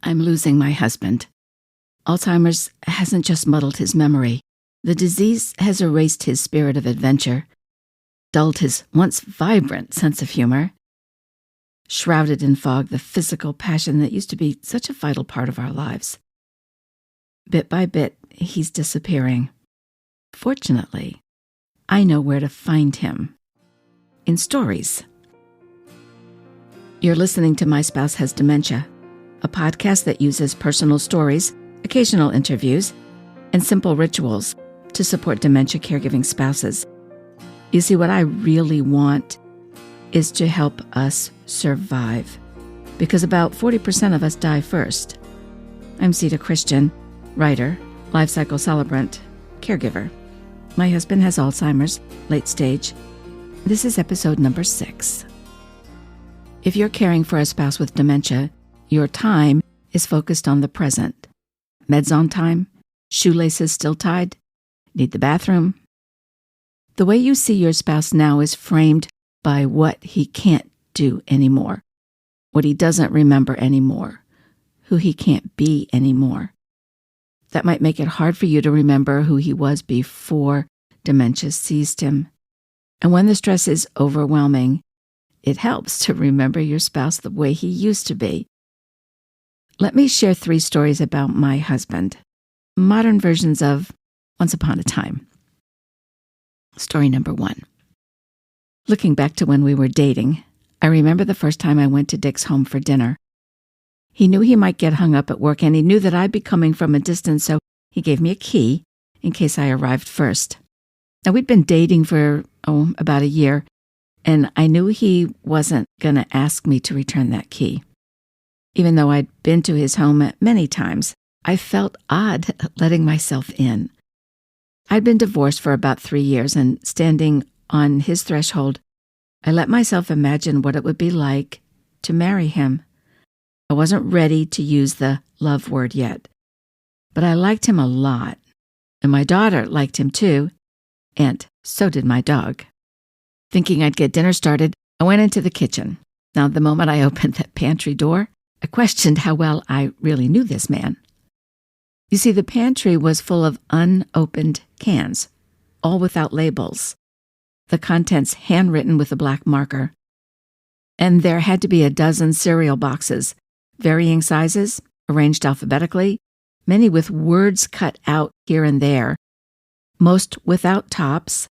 I'm losing my husband. Alzheimer's hasn't just muddled his memory. The disease has erased his spirit of adventure, dulled his once vibrant sense of humor, shrouded in fog the physical passion that used to be such a vital part of our lives. Bit by bit, he's disappearing. Fortunately, I know where to find him. In stories. You're listening to My Spouse Has Dementia, a podcast that uses personal stories, occasional interviews, and simple rituals to support dementia caregiving spouses. You see, what I really want is to help us survive, because about 40% of us die first. I'm Sita Christian, writer, life cycle celebrant, caregiver. My husband has Alzheimer's, late stage. This is episode number 6. If you're caring for a spouse with dementia, your time is focused on the present. Meds on time, shoelaces still tied, need the bathroom. The way you see your spouse now is framed by what he can't do anymore, what he doesn't remember anymore, who he can't be anymore. That might make it hard for you to remember who he was before dementia seized him. And when the stress is overwhelming, it helps to remember your spouse the way he used to be. Let me share 3 stories about my husband, modern versions of Once Upon a Time. Story number 1. Looking back to when we were dating, I remember the first time I went to Dick's home for dinner. He knew he might get hung up at work, and he knew that I'd be coming from a distance, so he gave me a key in case I arrived first. Now, we'd been dating for, about a year, and I knew he wasn't going to ask me to return that key. Even though I'd been to his home many times, I felt odd letting myself in. I'd been divorced for about 3 years, and standing on his threshold, I let myself imagine what it would be like to marry him. I wasn't ready to use the love word yet, but I liked him a lot, and my daughter liked him too, and so did my dog. Thinking I'd get dinner started, I went into the kitchen. Now, the moment I opened that pantry door, I questioned how well I really knew this man. You see, the pantry was full of unopened cans, all without labels, the contents handwritten with a black marker. And there had to be a dozen cereal boxes, varying sizes, arranged alphabetically, many with words cut out here and there, most without tops,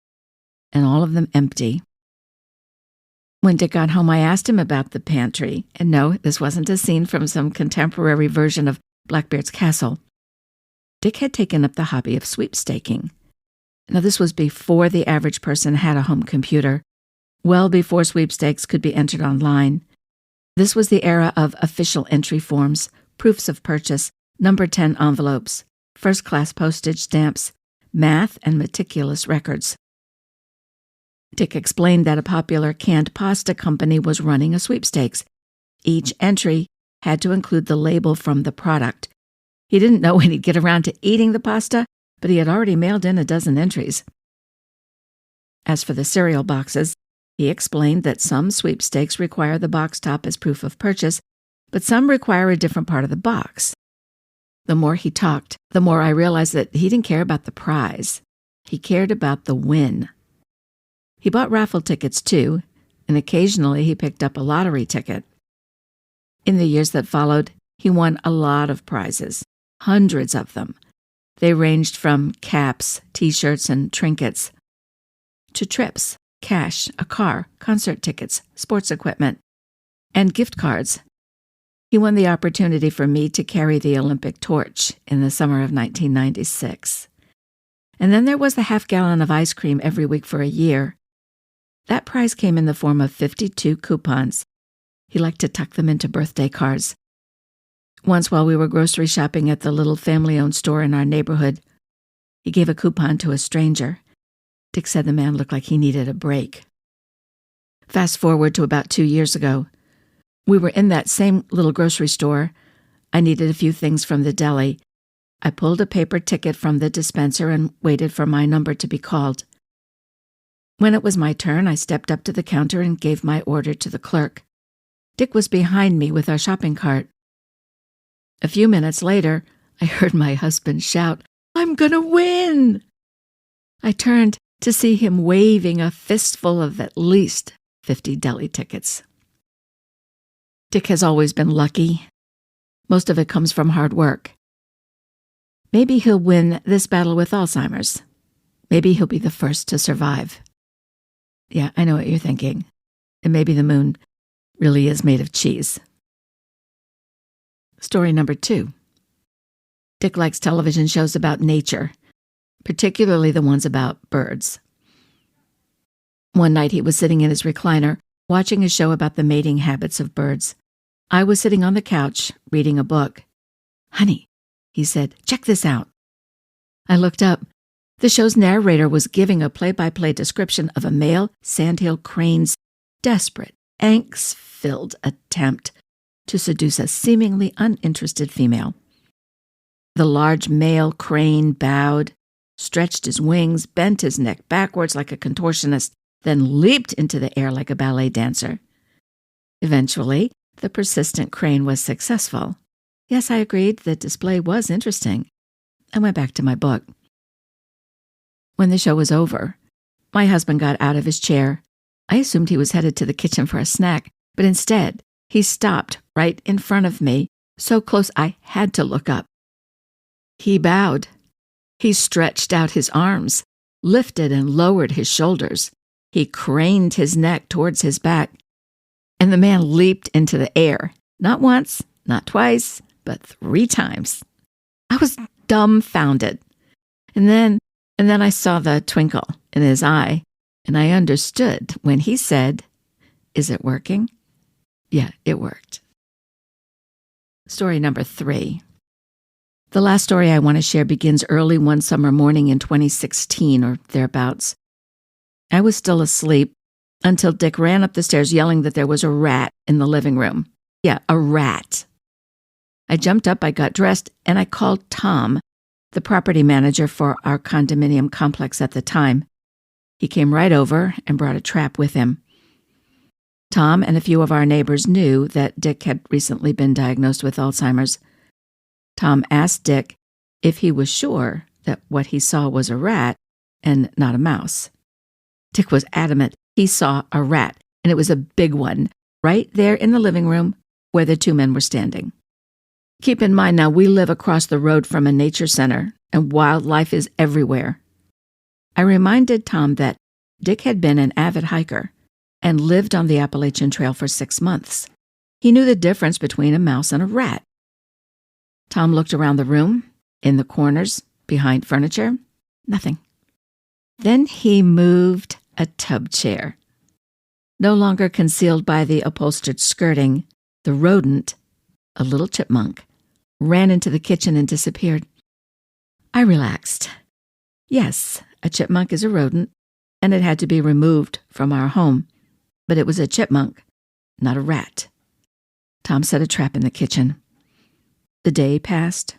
and all of them empty. When Dick got home, I asked him about the pantry, and no, this wasn't a scene from some contemporary version of Blackbeard's Castle. Dick had taken up the hobby of sweepstaking. Now, this was before the average person had a home computer, well before sweepstakes could be entered online. This was the era of official entry forms, proofs of purchase, number 10 envelopes, first-class postage stamps, math, and meticulous records. Dick explained that a popular canned pasta company was running a sweepstakes. Each entry had to include the label from the product. He didn't know when he'd get around to eating the pasta, but he had already mailed in a dozen entries. As for the cereal boxes, he explained that some sweepstakes require the box top as proof of purchase, but some require a different part of the box. The more he talked, the more I realized that he didn't care about the prize. He cared about the win. He bought raffle tickets too, and occasionally he picked up a lottery ticket. In the years that followed, he won a lot of prizes, hundreds of them. They ranged from caps, t-shirts, and trinkets, to trips, cash, a car, concert tickets, sports equipment, and gift cards. He won the opportunity for me to carry the Olympic torch in the summer of 1996. And then there was the half-gallon of ice cream every week for a year. That prize came in the form of 52 coupons. He liked to tuck them into birthday cards. Once, while we were grocery shopping at the little family-owned store in our neighborhood, he gave a coupon to a stranger. Dick said the man looked like he needed a break. Fast forward to about 2 years ago. We were in that same little grocery store. I needed a few things from the deli. I pulled a paper ticket from the dispenser and waited for my number to be called. When it was my turn, I stepped up to the counter and gave my order to the clerk. Dick was behind me with our shopping cart. A few minutes later, I heard my husband shout, "I'm gonna win!" I turned to see him waving a fistful of at least 50 deli tickets. Dick has always been lucky. Most of it comes from hard work. Maybe he'll win this battle with Alzheimer's. Maybe he'll be the first to survive. Yeah, I know what you're thinking. And maybe the moon really is made of cheese. Story number 2. Dick likes television shows about nature, particularly the ones about birds. One night he was sitting in his recliner, watching a show about the mating habits of birds. I was sitting on the couch, reading a book. "Honey," he said, "check this out." I looked up. The show's narrator was giving a play-by-play description of a male sandhill crane's desperate, angst-filled attempt to seduce a seemingly uninterested female. The large male crane bowed, stretched his wings, bent his neck backwards like a contortionist, then leaped into the air like a ballet dancer. Eventually, the persistent crane was successful. Yes, I agreed, the display was interesting. I went back to my book. When the show was over, my husband got out of his chair. I assumed he was headed to the kitchen for a snack, but instead, he stopped right in front of me, so close I had to look up. He bowed. He stretched out his arms, lifted and lowered his shoulders. He craned his neck towards his back, and the man leaped into the air, not once, not twice, but 3 times. I was dumbfounded. And then I saw the twinkle in his eye, and I understood when he said, "Is it working?" Yeah, it worked. Story number 3. The last story I want to share begins early one summer morning in 2016 or thereabouts. I was still asleep until Dick ran up the stairs yelling that there was a rat in the living room. Yeah, a rat. I jumped up, I got dressed, and I called Tom, the property manager for our condominium complex at the time. He came right over and brought a trap with him. Tom and a few of our neighbors knew that Dick had recently been diagnosed with Alzheimer's. Tom asked Dick if he was sure that what he saw was a rat and not a mouse. Dick was adamant he saw a rat, and it was a big one, right there in the living room where the 2 men were standing. Keep in mind now, we live across the road from a nature center, and wildlife is everywhere. I reminded Tom that Dick had been an avid hiker and lived on the Appalachian Trail for 6 months. He knew the difference between a mouse and a rat. Tom looked around the room, in the corners, behind furniture. Nothing. Then he moved a tub chair. No longer concealed by the upholstered skirting, the rodent, a little chipmunk, ran into the kitchen and disappeared. I relaxed. Yes, a chipmunk is a rodent, and it had to be removed from our home. But it was a chipmunk, not a rat. Tom set a trap in the kitchen. The day passed,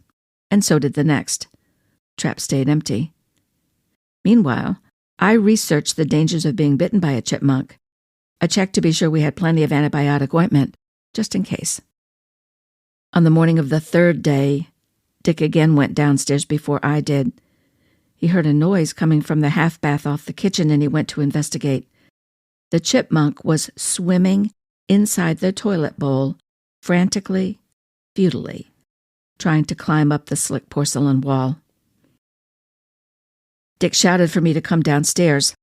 and so did the next. Trap stayed empty. Meanwhile, I researched the dangers of being bitten by a chipmunk. I checked to be sure we had plenty of antibiotic ointment, just in case. On the morning of the 3rd day, Dick again went downstairs before I did. He heard a noise coming from the half-bath off the kitchen, and he went to investigate. The chipmunk was swimming inside the toilet bowl, frantically, futilely, trying to climb up the slick porcelain wall. Dick shouted for me to come downstairs.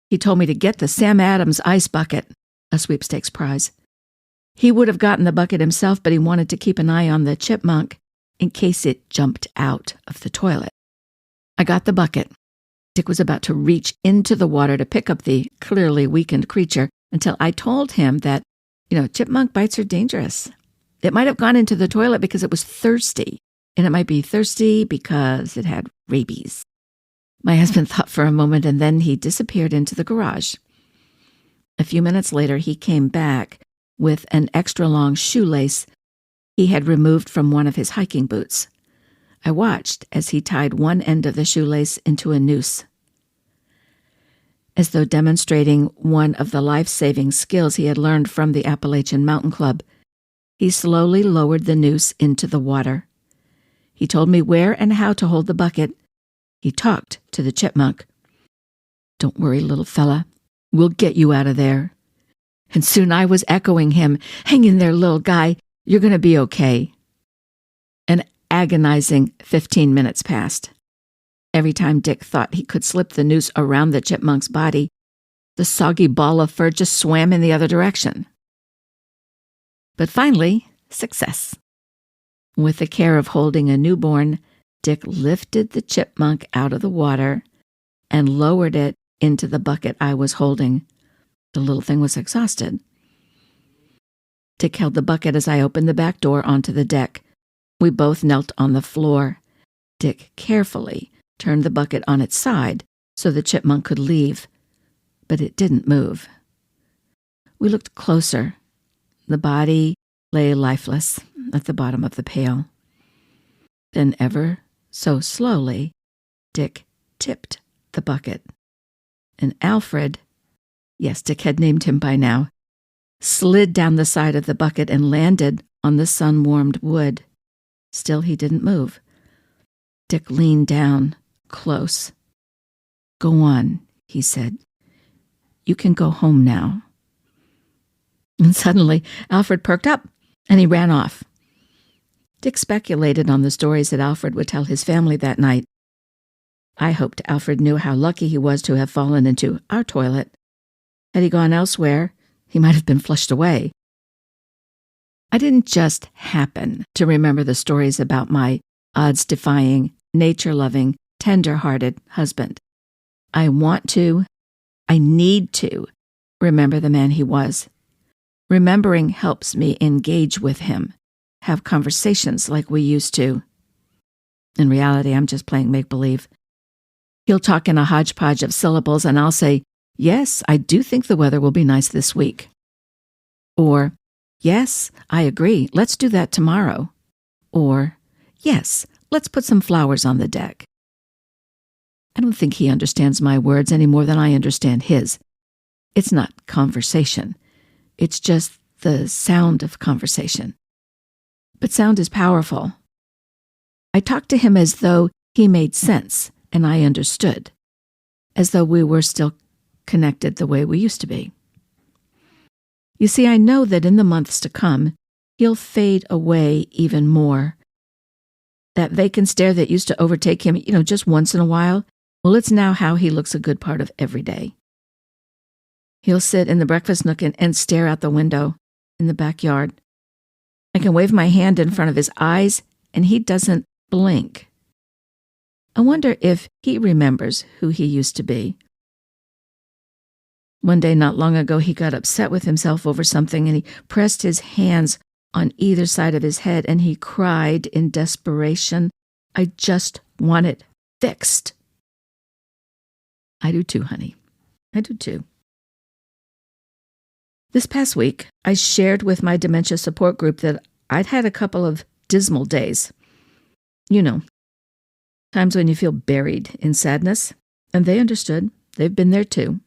He told me to get the Sam Adams ice bucket, a sweepstakes prize. He would have gotten the bucket himself, but he wanted to keep an eye on the chipmunk in case it jumped out of the toilet. I got the bucket. Dick was about to reach into the water to pick up the clearly weakened creature until I told him that, chipmunk bites are dangerous. It might have gone into the toilet because it was thirsty, and it might be thirsty because it had rabies. My husband thought for a moment, and then he disappeared into the garage. A few minutes later, he came back with an extra-long shoelace he had removed from one of his hiking boots. I watched as he tied one end of the shoelace into a noose. As though demonstrating one of the life-saving skills he had learned from the Appalachian Mountain Club, He slowly lowered the noose into the water. He told me where and how to hold the bucket. He talked to the chipmunk. "Don't worry, little fella. We'll get you out of there." And soon I was echoing him, "Hang in there, little guy. You're going to be okay." An agonizing 15 minutes passed. Every time Dick thought he could slip the noose around the chipmunk's body, the soggy ball of fur just swam in the other direction. But finally, success. With the care of holding a newborn, Dick lifted the chipmunk out of the water and lowered it into the bucket I was holding. The little thing was exhausted. Dick held the bucket as I opened the back door onto the deck. We both knelt on the floor. Dick carefully turned the bucket on its side so the chipmunk could leave, but it didn't move. We looked closer. The body lay lifeless at the bottom of the pail. Then ever so slowly, Dick tipped the bucket. And Alfred, yes, Dick had named him by now, slid down the side of the bucket and landed on the sun-warmed wood. Still he didn't move. Dick leaned down, close. "Go on," he said. "You can go home now." And suddenly, Alfred perked up, and he ran off. Dick speculated on the stories that Alfred would tell his family that night. I hoped Alfred knew how lucky he was to have fallen into our toilet. Had he gone elsewhere, he might have been flushed away. I didn't just happen to remember the stories about my odds-defying, nature-loving, tender-hearted husband. I need to remember the man he was. Remembering helps me engage with him, have conversations like we used to. In reality, I'm just playing make-believe. He'll talk in a hodgepodge of syllables, and I'll say, "Yes, I do think the weather will be nice this week." Or, "Yes, I agree, let's do that tomorrow." Or, "Yes, let's put some flowers on the deck." I don't think he understands my words any more than I understand his. It's not conversation. It's just the sound of conversation. But sound is powerful. I talked to him as though he made sense and I understood, as though we were still connected the way we used to be. You see, I know that in the months to come, he'll fade away even more. That vacant stare that used to overtake him, just once in a while, well, it's now how he looks a good part of every day. He'll sit in the breakfast nook and stare out the window in the backyard. I can wave my hand in front of his eyes, and he doesn't blink. I wonder if he remembers who he used to be. One day not long ago, he got upset with himself over something, and he pressed his hands on either side of his head, and he cried in desperation, "I just want it fixed." I do too, honey. I do too. This past week, I shared with my dementia support group that I'd had a couple of dismal days. Times when you feel buried in sadness, and they understood. They've been there too.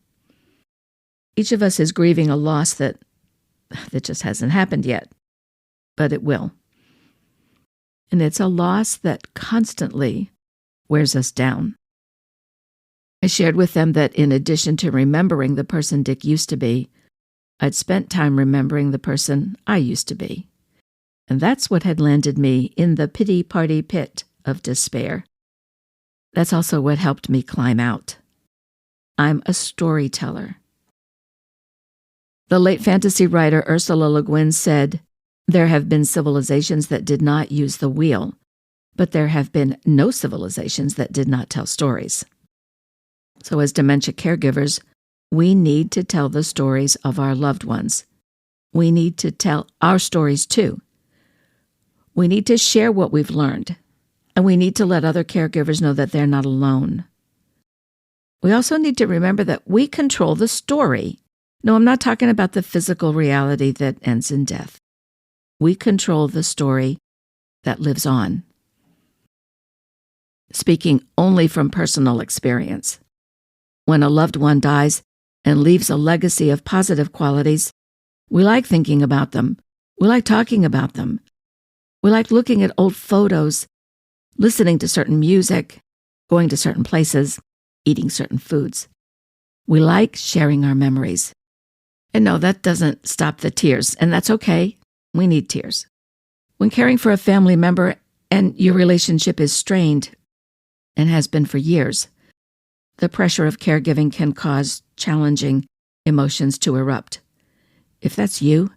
Each of us is grieving a loss that just hasn't happened yet, but it will. And it's a loss that constantly wears us down. I shared with them that in addition to remembering the person Dick used to be, I'd spent time remembering the person I used to be. And that's what had landed me in the pity-party pit of despair. That's also what helped me climb out. I'm a storyteller. The late fantasy writer Ursula Le Guin said, "There have been civilizations that did not use the wheel, but there have been no civilizations that did not tell stories." So as dementia caregivers, we need to tell the stories of our loved ones. We need to tell our stories too. We need to share what we've learned, and we need to let other caregivers know that they're not alone. We also need to remember that we control the story. No, I'm not talking about the physical reality that ends in death. We control the story that lives on. Speaking only from personal experience, when a loved one dies and leaves a legacy of positive qualities, we like thinking about them. We like talking about them. We like looking at old photos, listening to certain music, going to certain places, eating certain foods. We like sharing our memories. And no, that doesn't stop the tears, and that's okay. We need tears. When caring for a family member and your relationship is strained, and has been for years, the pressure of caregiving can cause challenging emotions to erupt. If that's you,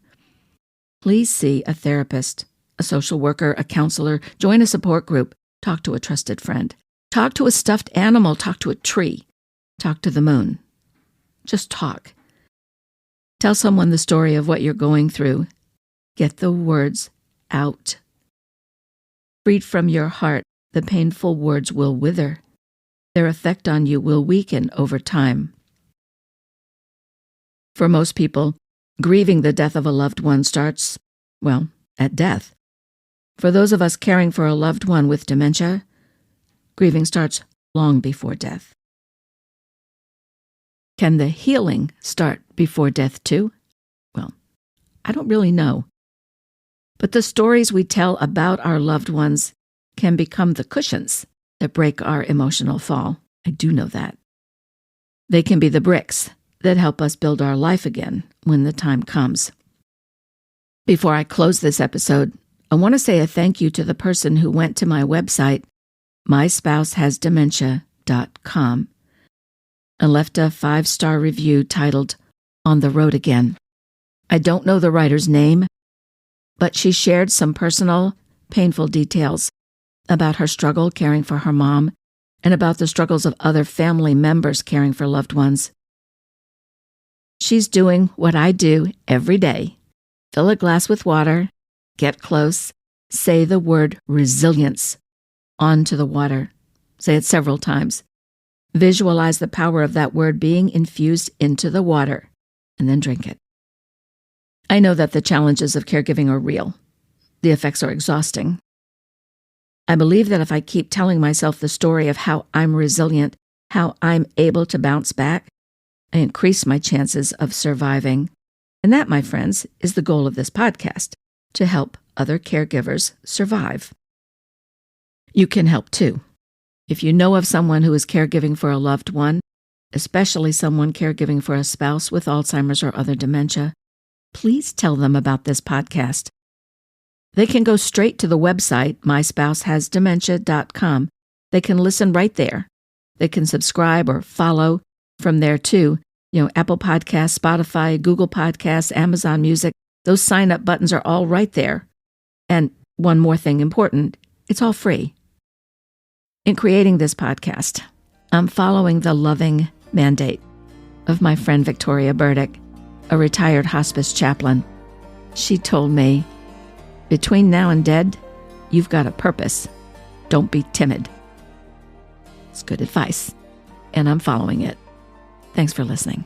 please see a therapist, a social worker, a counselor, join a support group, talk to a trusted friend, talk to a stuffed animal, talk to a tree, talk to the moon. Just talk. Tell someone the story of what you're going through. Get the words out. Freed from your heart, the painful words will wither. Their effect on you will weaken over time. For most people, grieving the death of a loved one starts, well, at death. For those of us caring for a loved one with dementia, grieving starts long before death. Can the healing start before death too? Well, I don't really know. But the stories we tell about our loved ones can become the cushions that break our emotional fall. I do know that. They can be the bricks that help us build our life again when the time comes. Before I close this episode, I want to say a thank you to the person who went to my website, myspouseHasDementia.com, and left a 5-star review titled, On the Road Again. I don't know the writer's name, but she shared some personal, painful details about her struggle caring for her mom and about the struggles of other family members caring for loved ones. She's doing what I do every day. Fill a glass with water, get close, say the word resilience onto the water. Say it several times. Visualize the power of that word being infused into the water, and then drink it. I know that the challenges of caregiving are real. The effects are exhausting. I believe that if I keep telling myself the story of how I'm resilient, how I'm able to bounce back, I increase my chances of surviving. And that, my friends, is the goal of this podcast, to help other caregivers survive. You can help too. If you know of someone who is caregiving for a loved one, especially someone caregiving for a spouse with Alzheimer's or other dementia, please tell them about this podcast. They can go straight to the website, myspouseHasDementia.com. They can listen right there. They can subscribe or follow from there too. Apple Podcasts, Spotify, Google Podcasts, Amazon Music, those sign-up buttons are all right there. And one more thing important, it's all free. In creating this podcast, I'm following the loving mandate of my friend Victoria Burdick, a retired hospice chaplain. She told me, between now and dead, you've got a purpose. Don't be timid. It's good advice, and I'm following it. Thanks for listening.